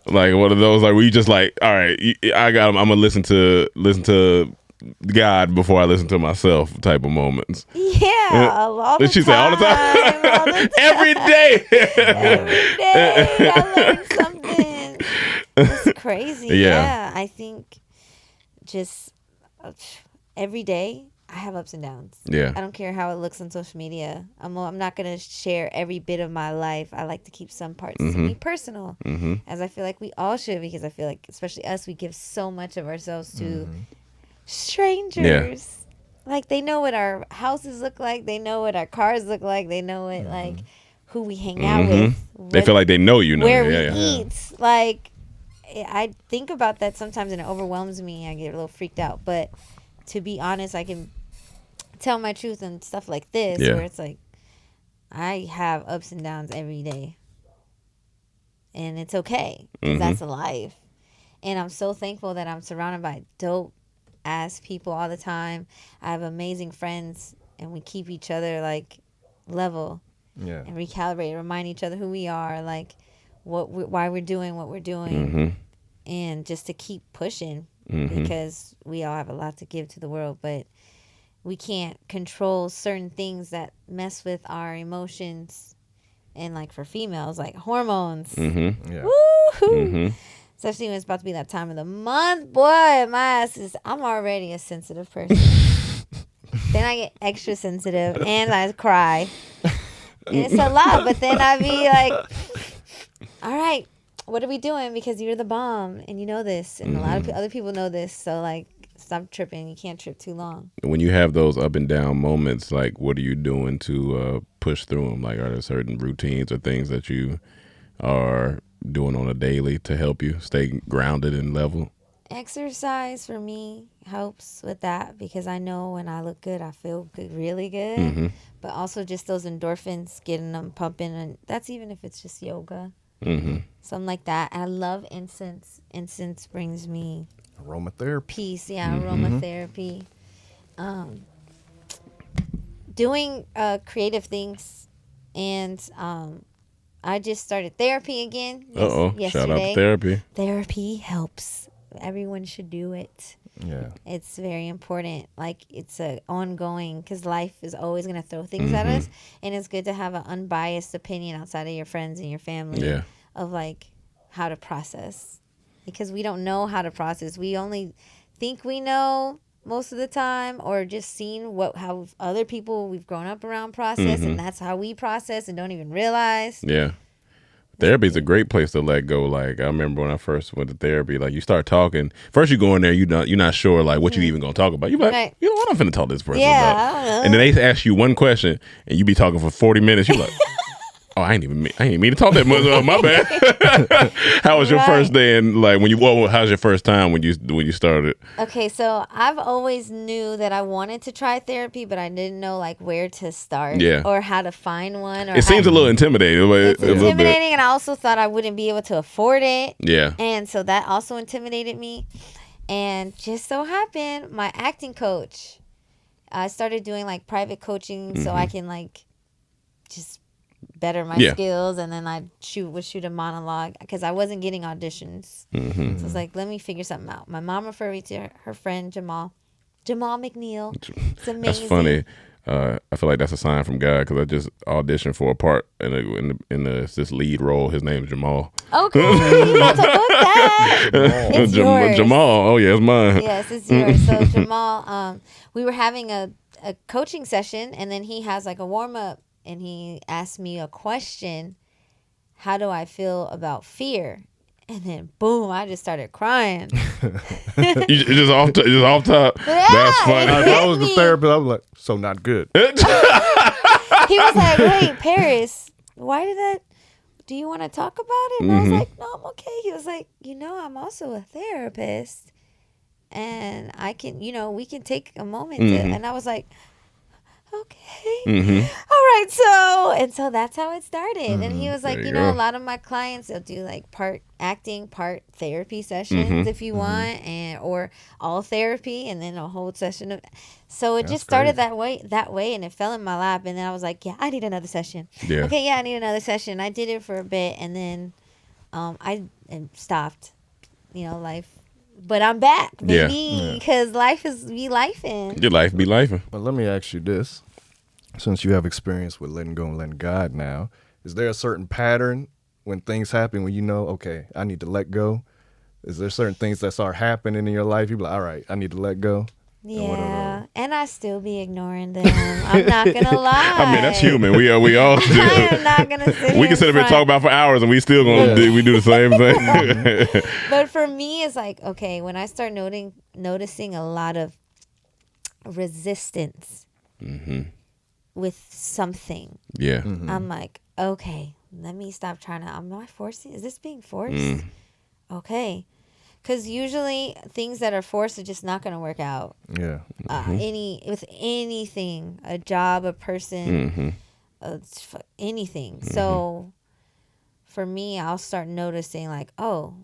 Like one of those, like where you just like, all right, I got him. I'm gonna listen to God before I listen to myself type of moments. Yeah, all the she time. said all the time, all the time. every day. Every day I learn something. It's crazy. Yeah, I think just every day I have ups and downs. Yeah. I don't care how it looks on social media. I'm not going to share every bit of my life. I like to keep some parts to me personal, as I feel like we all should, because I feel like, especially us, we give so much of ourselves to strangers. Like, they know what our houses look like. They know what our cars look like. They know what, like, who we hang out with. They feel like they know you. Where we eat. Like, I think about that sometimes and it overwhelms me. I get a little freaked out. But to be honest, I can tell my truth and stuff like this, where it's like, I have ups and downs every day. And it's okay, because that's life. And I'm so thankful that I'm surrounded by dope ass people all the time. I have amazing friends, and we keep each other like level and recalibrate, remind each other who we are, like why we're doing what we're doing, and just to keep pushing, because we all have a lot to give to the world, but we can't control certain things that mess with our emotions. And like for females, like hormones. Woo-hoo. Especially when it's about to be that time of the month. Boy, I'm already a sensitive person. Then I get extra sensitive and I cry. And it's a lot, but then I be like, all right, what are we doing? Because you're the bomb and you know this. And a lot of other people know this. So like, stop tripping. You can't trip too long. When you have those up and down moments, like what are you doing to push through them? Like, are there certain routines or things that you are doing on a daily to help you stay grounded and level? Exercise for me helps with that, because I know when I look good, I feel good, really good. But also just those endorphins, getting them pumping, and that's even if it's just yoga, something like that. And I love incense. Incense brings me aromatherapy, peace. Aromatherapy. Doing creative things, and I just started therapy again. Yesterday. Shout out to therapy. Therapy helps. Everyone should do it. Yeah. It's very important. Like, it's a ongoing, because life is always going to throw things at us. And it's good to have an unbiased opinion outside of your friends and your family of like how to process. Because we don't know how to process. We only think we know most of the time, or just seen how other people we've grown up around process, and that's how we process and don't even realize. Yeah. Therapy is a great place to let go. Like, I remember when I first went to therapy, like you start talking. First you go in there, you're not sure like what you even gonna talk about. You're like, you know what, I'm finna talk to this person about. I don't know. And then they ask you one question and you be talking for 40 minutes. You're like, oh, I ain't mean to talk that much. My bad. How was your first day? And like how's your first time when you started? Okay, so I've always knew that I wanted to try therapy, but I didn't know like where to start or how to find one. Or it seems a little intimidating. It's intimidating, and I also thought I wouldn't be able to afford it. Yeah. And so that also intimidated me. And just so happened, my acting coach, I started doing like private coaching so I can like just better my skills, and then I would shoot a monologue, because I wasn't getting auditions. So I was like, let me figure something out. My mom referred me to her friend Jamal McNeil. It's amazing. That's funny. I feel like that's a sign from God, because I just auditioned for a part in this lead role. His name is Jamal. Okay, you about to book that? It's yours. Jamal. Oh yeah, it's mine. Yes, it's yours. So Jamal, we were having a coaching session, and then he has like a warm up. And he asked me a question, how do I feel about fear? And then, boom, I just started crying. You just off top. Yeah, that's funny. If I was the therapist, I was like, so not good. He was like, wait, Paris, do you want to talk about it? And I was like, no, I'm okay. He was like, I'm also a therapist. And I can, we can take a moment to, and I was like, okay. All right. So that's how it started. And he was like, a lot of my clients, they'll do like part acting, part therapy sessions if you want, or all therapy, and then a whole session of. So it just started that way, and it fell in my lap. And then I was like, yeah, I need another session. Yeah. Okay, yeah, I need another session. I did it for a bit, and then I stopped, life. But I'm back, baby, because life is be lifing. Your life be lifing. But let me ask you this. Since you have experience with letting go and letting God now, is there a certain pattern when things happen when you know, okay, I need to let go? Is there certain things that start happening in your life? You be like, all right, I need to let go? Yeah, and I still be ignoring them. I'm not gonna lie. I mean, that's human. We all do. I am not gonna sit. We can sit up here and talk about for hours, and we still gonna do the same thing. But for me, it's like, okay, when I start noticing a lot of resistance with something, I'm like, okay, let me stop trying to. Am I forcing? Is this being forced? Okay. Because usually things that are forced are just not going to work out. Yeah. With anything, a job, a person, anything. So for me, I'll start noticing like, oh,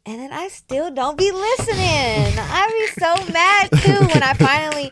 and then I still don't be listening. I be so mad too when I finally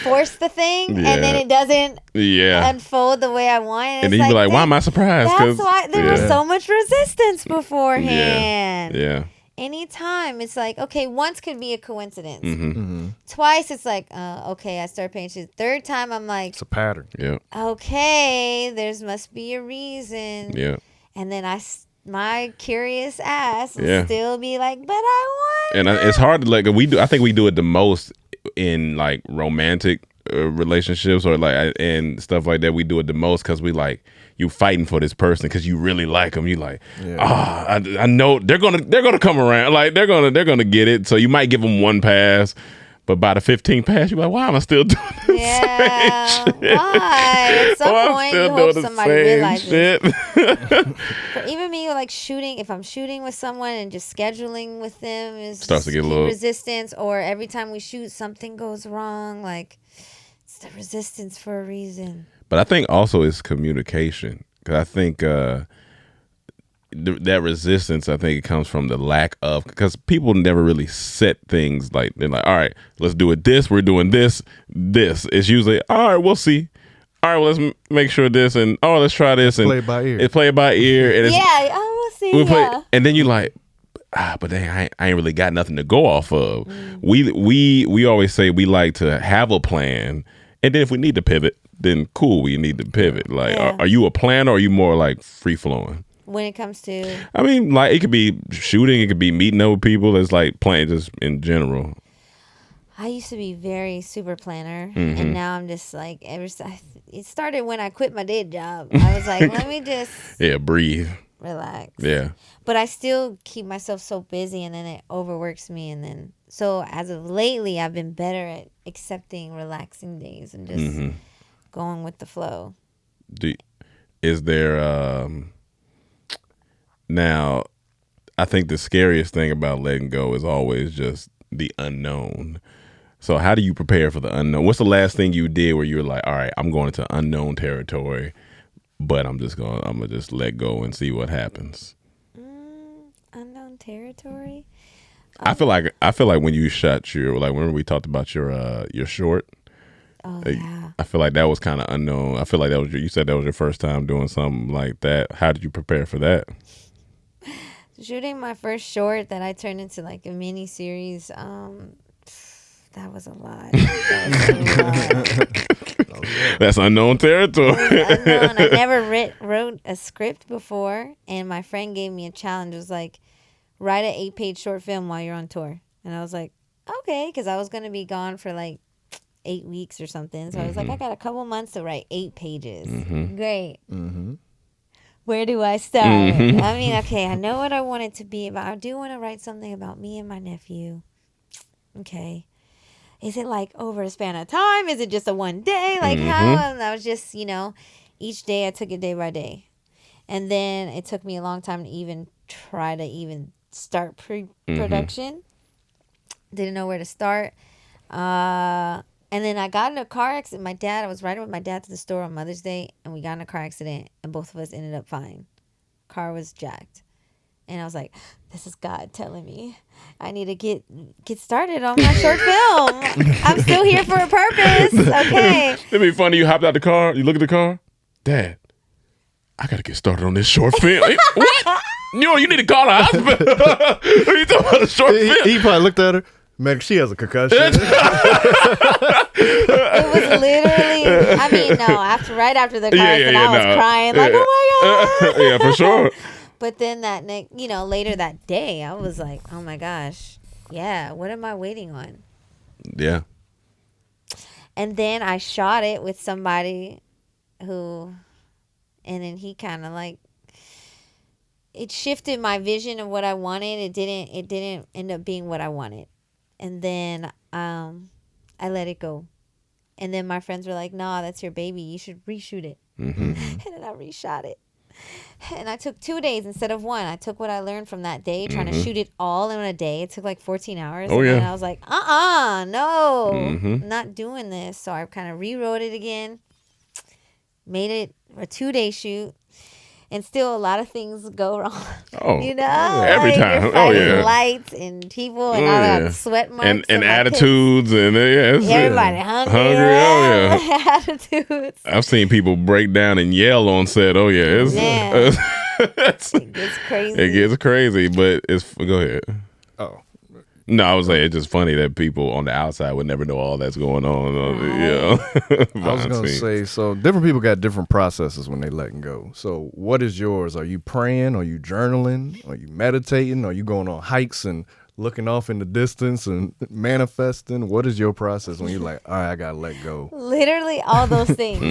force the thing and then it doesn't unfold the way I want. And then you be like, why am I surprised? That's why there was so much resistance beforehand. Yeah. Anytime it's like, okay, once could be a coincidence. Twice it's like, okay, I start paying attention. Third time I'm like, it's a pattern. Yeah. Okay, there's must be a reason. Yeah. And then my curious ass will still be like, but I want. And it's hard to let go. I think we do it the most in like romantic relationships or like and stuff like that. We do it the most because we like. You fighting for this person because you really like them. You like, I know they're gonna come around. Like they're gonna get it. So you might give them one pass, but by the 15th pass, you're like, why am I still doing this? Yeah, why? At some point, you hope somebody realizes. For even me, like shooting. If I'm shooting with someone and just scheduling with them starts to get a little resistance, or every time we shoot, something goes wrong. Like it's the resistance for a reason. But I think also it's communication because I think that resistance, I think it comes from the lack of, because people never really set things like, they're like, all right, let's do it this, we're doing this. It's usually, all right, we'll see. All right, well, let's make sure this, and let's try this. And play it by ear. It's play it by ear. And we'll see. And then you like, but dang, I ain't really got nothing to go off of. We always say we like to have a plan, and then if we need to pivot, then cool, we need to pivot. Like, are you a planner or are you more like free flowing? When it comes to, I mean, like it could be shooting, it could be meeting up with people. It's like playing just in general. I used to be very super planner, and now I'm just like, it started when I quit my day job. I was like, let me just breathe, relax. Yeah. But I still keep myself so busy, and then it overworks me, and then so as of lately, I've been better at accepting relaxing days and just going with the flow. Is there now? I think the scariest thing about letting go is always just the unknown. So how do you prepare for the unknown? What's the last thing you did where you were like, all right, I'm going into unknown territory, but I'm gonna just let go and see what happens? Unknown territory. I feel like when you shot when we talked about your short. Oh, yeah. I feel like that was kind of unknown. I feel like you said that was your first time doing something like that. How did you prepare for that? Shooting my first short that I turned into like a mini series. That was a lot. That's unknown territory. Unknown. I never wrote a script before, and my friend gave me a challenge. It was like, write an 8-page short film while you're on tour. And I was like, okay, because I was going to be gone for like 8 weeks or something. So I was like, I got a couple months to write 8 pages. Great. Where do I start? I mean, okay, I know what I want it to be about. I do want to write something about me and my nephew. Okay. Is it like over a span of time? Is it just a one day? Like how? And I was just, each day I took it day by day. And then it took me a long time to even try to start pre-production. Didn't know where to start. And then I got in a car accident. I was riding with my dad to the store on Mother's Day, and we got in a car accident, and both of us ended up fine. Car was jacked. And I was like, this is God telling me I need to get started on my short film. I'm still here for a purpose. Okay. It'd be funny. You hopped out the car. You look at the car. Dad, I got to get started on this short film. What? You need to call the hospital. You talking about a short fit? He probably looked at her. Man, she has a concussion. It was literally. I mean, no. Right after the car accident, I was crying like, "Oh my god!" Yeah, for sure. But then later that day, I was like, "Oh my gosh, yeah. What am I waiting on?" Yeah. And then I shot it with somebody and then he kind of like, it shifted my vision of what I wanted. It didn't end up being what I wanted. And then I let it go. And then my friends were like, "Nah, that's your baby. You should reshoot it." Mm-hmm. And then I reshot it. And I took 2 days instead of one. I took what I learned from that day, trying to shoot it all in a day. It took like 14 hours. Oh, yeah. And I was like, no, Mm-hmm. I'm not doing this. So I kind of rewrote it again, made it a 2-day shoot. And still a lot of things go wrong. Oh, every like time. You're fighting lights and people and all that sweat marks and attitudes and everybody hungry. Attitudes. I've seen people break down and yell on set. Oh yeah, it gets crazy. It gets crazy, but go ahead. Oh. No, I was like, it's just funny that people on the outside would never know all that's going on. I was going to say, so different people got different processes when they letting go. So what is yours? Are you praying? Are you journaling? Are you meditating? Are you going on hikes and looking off in the distance and manifesting? What is your process when you're like, all right, I got to let go? Literally all those things.